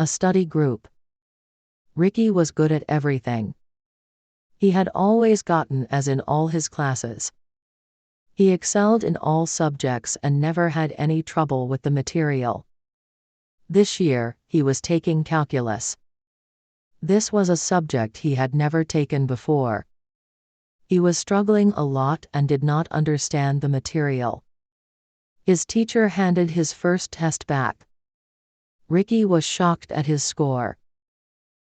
A study group. Ricky was good at everything. He had always gotten A's in all his classes. He excelled in all subjects and never had any trouble with the material. This year, he was taking calculus. This was a subject he had never taken before. He was struggling a lot and did not understand the material. His teacher handed his first test back. Ricky was shocked at his score.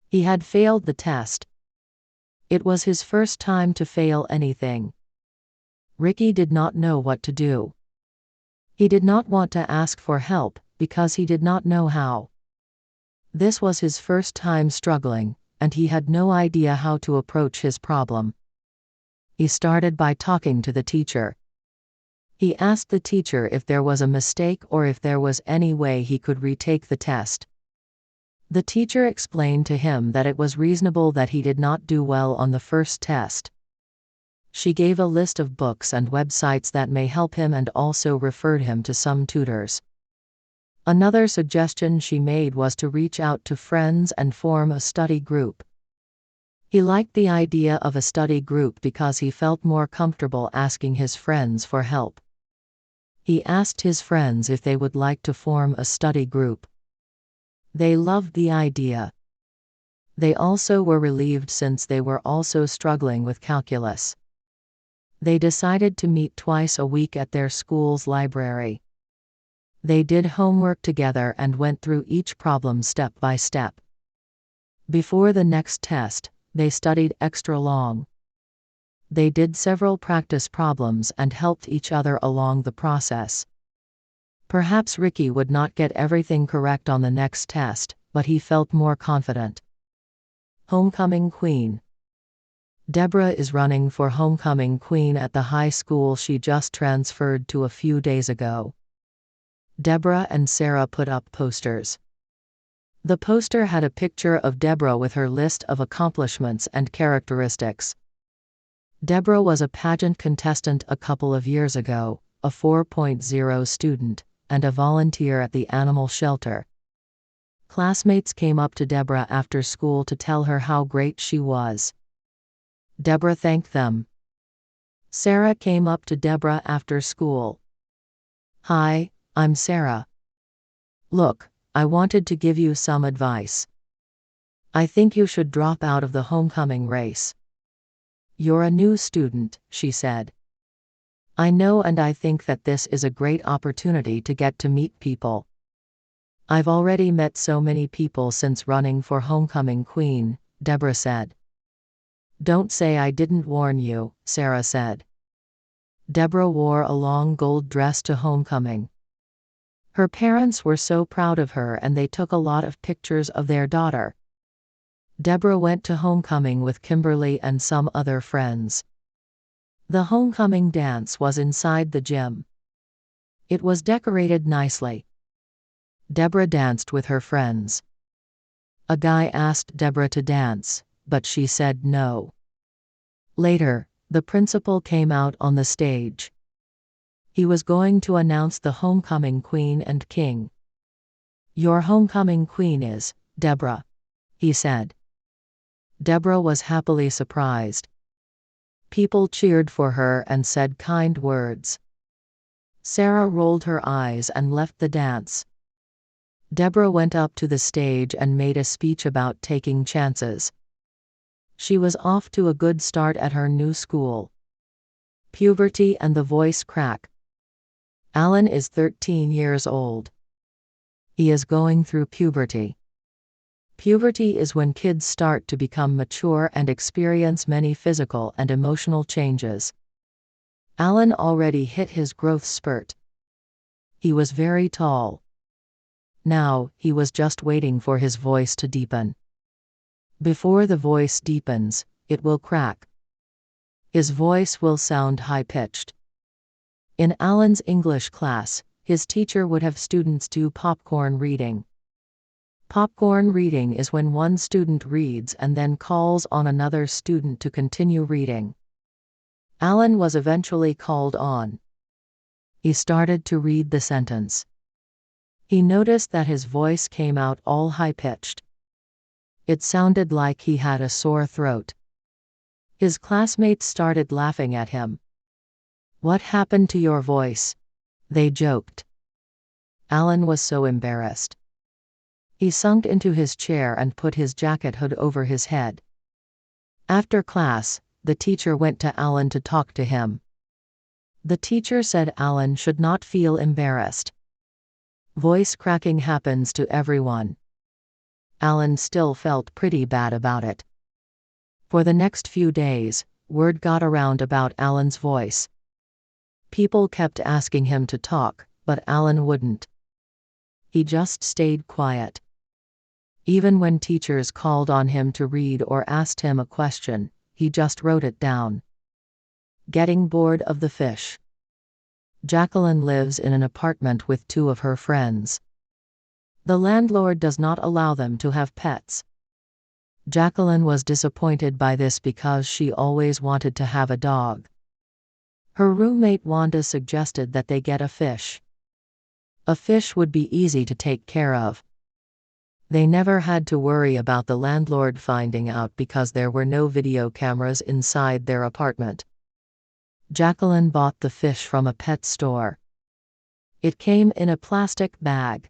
He had failed the test. It was his first time to fail anything. Ricky did not know what to do. He did not want to ask for help, because he did not know how. This was his first time struggling, and he had no idea how to approach his problem. He started by talking to the teacher. He asked the teacher if there was a mistake or if there was any way he could retake the test. The teacher explained to him that it was reasonable that he did not do well on the first test. She gave a list of books and websites that may help him and also referred him to some tutors. Another suggestion she made was to reach out to friends and form a study group. He liked the idea of a study group because he felt more comfortable asking his friends for help. He asked his friends if they would like to form a study group. They loved the idea. They also were relieved since they were also struggling with calculus. They decided to meet twice a week at their school's library. They did homework together and went through each problem step by step. Before the next test, they studied extra long. They did several practice problems and helped each other along the process. Perhaps Ricky would not get everything correct on the next test, but he felt more confident. Homecoming Queen. Deborah is running for homecoming queen at the high school she just transferred to a few days ago. Deborah and Sarah put up posters. The poster had a picture of Deborah with her list of accomplishments and characteristics. Deborah was a pageant contestant a couple of years ago, a 4.0 student, and a volunteer at the animal shelter. Classmates came up to Deborah after school to tell her how great she was. Deborah thanked them. Sarah came up to Deborah after school. "Hi, I'm Sarah. Look, I wanted to give you some advice. I think you should drop out of the homecoming race. You're a new student," she said. "I know, and I think that this is a great opportunity to get to meet people. I've already met so many people since running for homecoming queen," Deborah said. "Don't say I didn't warn you," Sarah said. Deborah wore a long gold dress to homecoming. Her parents were so proud of her and they took a lot of pictures of their daughter. Deborah went to homecoming with Kimberly and some other friends. The homecoming dance was inside the gym. It was decorated nicely. Deborah danced with her friends. A guy asked Deborah to dance, but she said no. Later, the principal came out on the stage. He was going to announce the homecoming queen and king. "Your homecoming queen is Deborah," he said. Deborah was happily surprised. People cheered for her and said kind words. Sarah rolled her eyes and left the dance. Deborah went up to the stage and made a speech about taking chances. She was off to a good start at her new school. Puberty and the voice crack. Alan is 13 years old. He is going through puberty. Puberty is when kids start to become mature and experience many physical and emotional changes. Alan already hit his growth spurt. He was very tall. Now, he was just waiting for his voice to deepen. Before the voice deepens, it will crack. His voice will sound high-pitched. In Alan's English class, his teacher would have students do popcorn reading. Popcorn reading is when one student reads and then calls on another student to continue reading. Alan was eventually called on. He started to read the sentence. He noticed that his voice came out all high-pitched. It sounded like he had a sore throat. His classmates started laughing at him. "What happened to your voice?" they joked. Alan was so embarrassed. He sunk into his chair and put his jacket hood over his head. After class, the teacher went to Alan to talk to him. The teacher said Alan should not feel embarrassed. Voice cracking happens to everyone. Alan still felt pretty bad about it. For the next few days, word got around about Alan's voice. People kept asking him to talk, but Alan wouldn't. He just stayed quiet. Even when teachers called on him to read or asked him a question, he just wrote it down. Getting bored of the fish. Jacqueline lives in an apartment with two of her friends. The landlord does not allow them to have pets. Jacqueline was disappointed by this because she always wanted to have a dog. Her roommate Wanda suggested that they get a fish. A fish would be easy to take care of. They never had to worry about the landlord finding out because there were no video cameras inside their apartment. Jacqueline bought the fish from a pet store. It came in a plastic bag.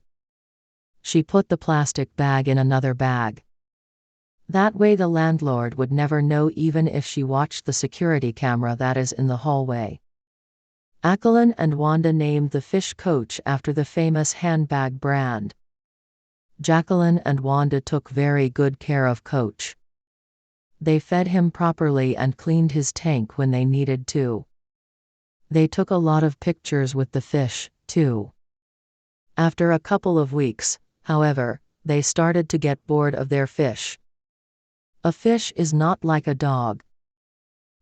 She put the plastic bag in another bag. That way the landlord would never know even if she watched the security camera that is in the hallway. Jacqueline and Wanda named the fish Coach after the famous handbag brand. Jacqueline and Wanda took very good care of Coach. They fed him properly and cleaned his tank when they needed to. They took a lot of pictures with the fish, too. After a couple of weeks, however, they started to get bored of their fish. A fish is not like a dog.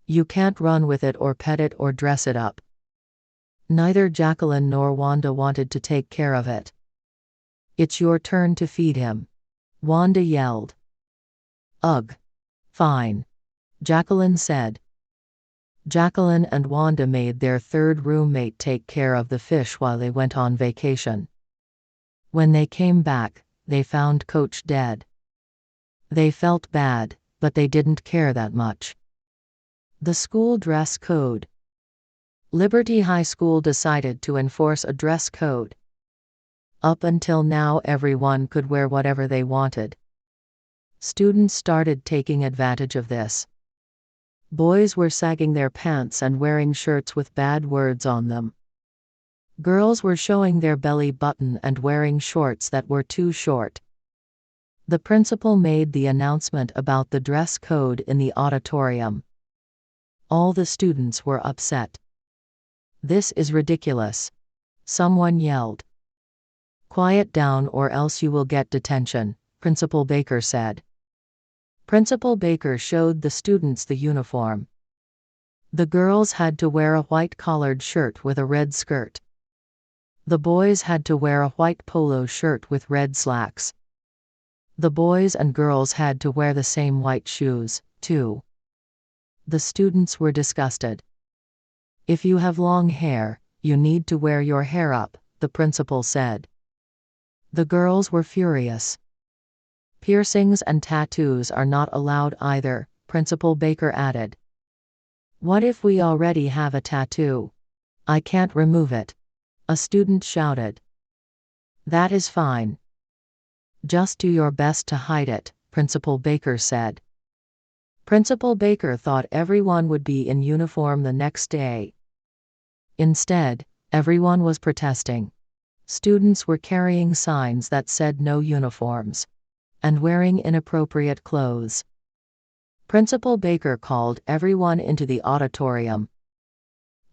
You can't run with it or pet it or dress it up. Neither Jacqueline nor Wanda wanted to take care of it. "It's your turn to feed him," Wanda yelled. "Ugh. Fine," Jacqueline said. Jacqueline and Wanda made their third roommate take care of the fish while they went on vacation. When they came back, they found Coach dead. They felt bad, but they didn't care that much. The school dress code. Liberty High School decided to enforce a dress code. Up until now, everyone could wear whatever they wanted. Students started taking advantage of this. Boys were sagging their pants and wearing shirts with bad words on them. Girls were showing their belly button and wearing shorts that were too short. The principal made the announcement about the dress code in the auditorium. All the students were upset. "This is ridiculous," someone yelled. "Quiet down or else you will get detention," Principal Baker said. Principal Baker showed the students the uniform. The girls had to wear a white collared shirt with a red skirt. The boys had to wear a white polo shirt with red slacks. The boys and girls had to wear the same white shoes, too. The students were disgusted. "If you have long hair, you need to wear your hair up," the principal said. The girls were furious. "Piercings and tattoos are not allowed either," Principal Baker added. "What if we already have a tattoo? I can't remove it," a student shouted. "That is fine. Just do your best to hide it," Principal Baker said. Principal Baker thought everyone would be in uniform the next day. Instead, everyone was protesting. Students were carrying signs that said "no uniforms" and wearing inappropriate clothes. Principal Baker called everyone into the auditorium.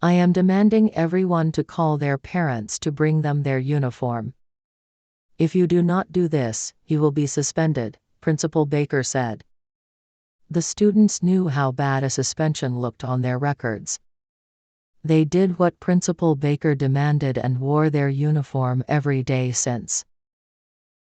"I am demanding everyone to call their parents to bring them their uniform. If you do not do this, you will be suspended," Principal Baker said. The students knew how bad a suspension looked on their records. They did what Principal Baker demanded and wore their uniform every day since.